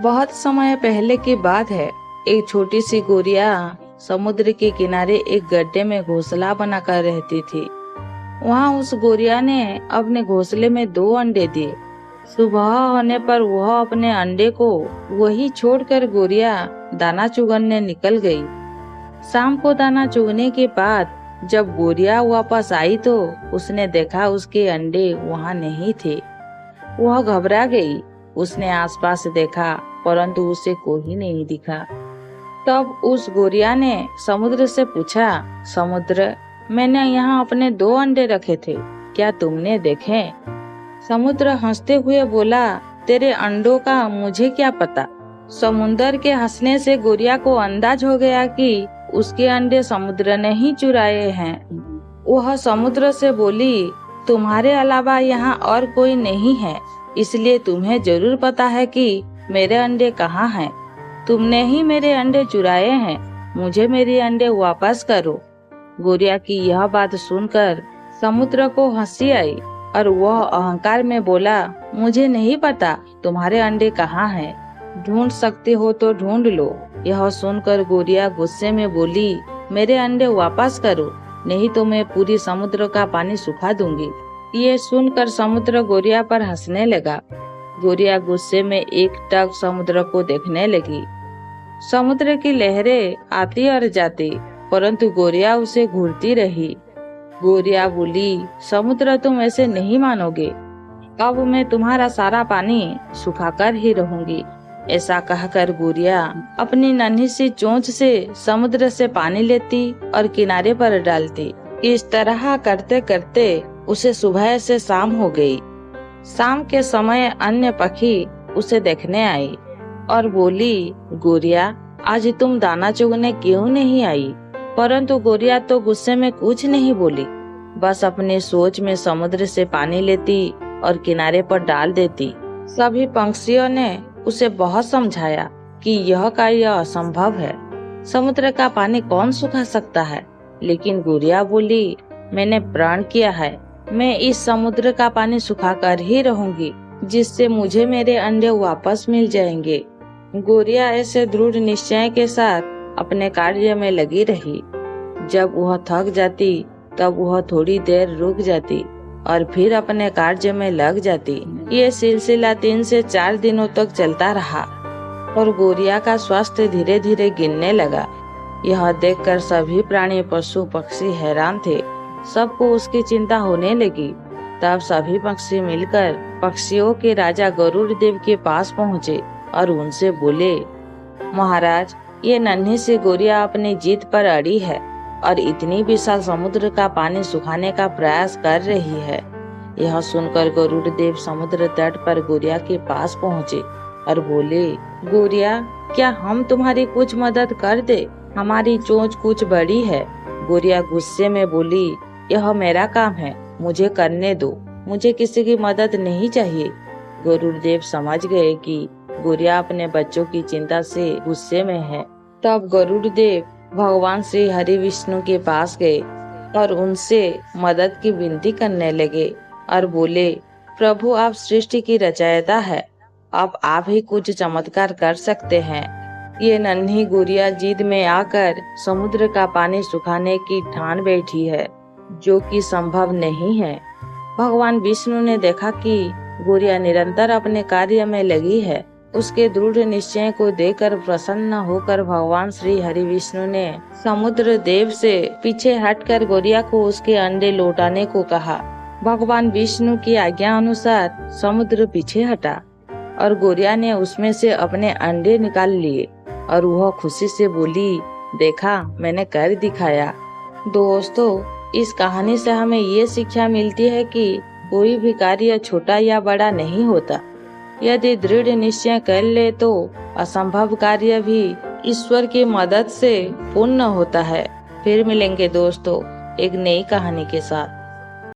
बहुत समय पहले की बात है। एक छोटी सी गोरिया समुद्र के किनारे एक गड्ढे में घोंसला बनाकर रहती थी। वहाँ उस गोरिया ने अपने घोंसले में 2 अंडे दिए। सुबह होने पर वह अपने अंडे को वही छोड़कर गोरिया दाना चुगने निकल गई। शाम को दाना चुगने के बाद जब गोरिया वापस आई तो उसने देखा उसके अंडे वहाँ नहीं थे। वह घबरा गई। उसने आसपास देखा परंतु उसे कोई नहीं दिखा। तब उस गोरिया ने समुद्र से पूछा, समुद्र, मैंने यहाँ अपने 2 अंडे रखे थे, क्या तुमने देखे? समुद्र हंसते हुए बोला, तेरे अंडों का मुझे क्या पता। समुद्र के हंसने से गोरिया को अंदाज हो गया कि उसके अंडे समुद्र ने ही चुराए हैं। वह समुद्र से बोली, तुम्हारे अलावा यहाँ और कोई नहीं है, इसलिए तुम्हें जरूर पता है कि मेरे अंडे कहाँ हैं। तुमने ही मेरे अंडे चुराए हैं, मुझे मेरे अंडे वापस करो। गोरिया की यह बात सुनकर समुद्र को हंसी आई और वह अहंकार में बोला, मुझे नहीं पता तुम्हारे अंडे कहाँ हैं, ढूंढ सकते हो तो ढूंढ लो। यह सुनकर गोरिया गुस्से में बोली, मेरे अंडे वापस करो, नहीं तो मैं पूरी समुद्र का पानी सुखा दूंगी। ये सुनकर समुद्र गोरिया पर हंसने लगा। गोरिया गुस्से में एकटक समुद्र को देखने लगी। समुद्र की लहरें आती और जाती, परंतु गोरिया उसे घूरती रही। गोरिया बोली, समुद्र तुम ऐसे नहीं मानोगे, अब मैं तुम्हारा सारा पानी सुखाकर ही रहूंगी। ऐसा कहकर गोरिया अपनी नन्ही सी चोंच से समुद्र से पानी लेती और किनारे पर डालती। इस तरह करते करते उसे सुबह से शाम हो गई। शाम के समय अन्य पक्षी उसे देखने आई और बोली, गोरिया, आज तुम दाना चुगने क्यों नहीं आई? परंतु गोरिया तो गुस्से में कुछ नहीं बोली, बस अपनी सोच में समुद्र से पानी लेती और किनारे पर डाल देती। सभी पंछियों ने उसे बहुत समझाया कि यह कार्य असंभव है, समुद्र का पानी कौन सुखा सकता है। लेकिन गोरिया बोली, मैंने प्रण किया है, मैं इस समुद्र का पानी सुखाकर ही रहूंगी, जिससे मुझे मेरे अंडे वापस मिल जाएंगे। गोरिया ऐसे दृढ़ निश्चय के साथ अपने कार्य में लगी रही। जब वह थक जाती तब वह थोड़ी देर रुक जाती और फिर अपने कार्य में लग जाती। ये सिलसिला 3 से 4 दिनों तक चलता रहा और गोरिया का स्वास्थ्य धीरे धीरे गिरने लगा। यह देखकर सभी प्राणी पशु पक्षी हैरान थे। सबको उसकी चिंता होने लगी। तब सभी पक्षी मिलकर पक्षियों के राजा गरुड़ देव के पास पहुँचे और उनसे बोले, महाराज, ये नन्ही सी गोरिया अपनी जीत पर अड़ी है और इतनी विशाल समुद्र का पानी सुखाने का प्रयास कर रही है। यह सुनकर गरुड़ देव समुद्र तट पर गोरिया के पास पहुँचे और बोले, गोरिया, क्या हम तुम्हारी कुछ मदद कर दे? हमारी चोंच कुछ बड़ी है। गोरिया गुस्से में बोली, यह मेरा काम है, मुझे करने दो, मुझे किसी की मदद नहीं चाहिए। गरुड़ देव समझ गए कि गोरिया अपने बच्चों की चिंता से गुस्से में है। तब गरुड़ देव भगवान श्री हरि विष्णु के पास गए और उनसे मदद की विनती करने लगे और बोले, प्रभु, आप सृष्टि की रचयिता है, अब आप ही कुछ चमत्कार कर सकते हैं। ये नन्ही गोरिया जिद में आकर समुद्र का पानी सुखाने की ठान बैठी है, जो कि संभव नहीं है। भगवान विष्णु ने देखा कि गोरिया निरंतर अपने कार्य में लगी है। उसके दृढ़ निश्चय को देखकर प्रसन्न होकर भगवान श्री हरि विष्णु ने समुद्र देव से पीछे हटकर गोरिया को उसके अंडे लौटाने को कहा। भगवान विष्णु की आज्ञा अनुसार समुद्र पीछे हटा और गोरिया ने उसमें से अपने अंडे निकाल लिए और वह खुशी से बोली, देखा, मैंने कर दिखाया। दोस्तों, इस कहानी से हमें ये शिक्षा मिलती है कि कोई भी कार्य छोटा या बड़ा नहीं होता। यदि दृढ़ निश्चय कर ले तो असंभव कार्य भी ईश्वर की मदद से पूर्ण होता है। फिर मिलेंगे दोस्तों एक नई कहानी के साथ।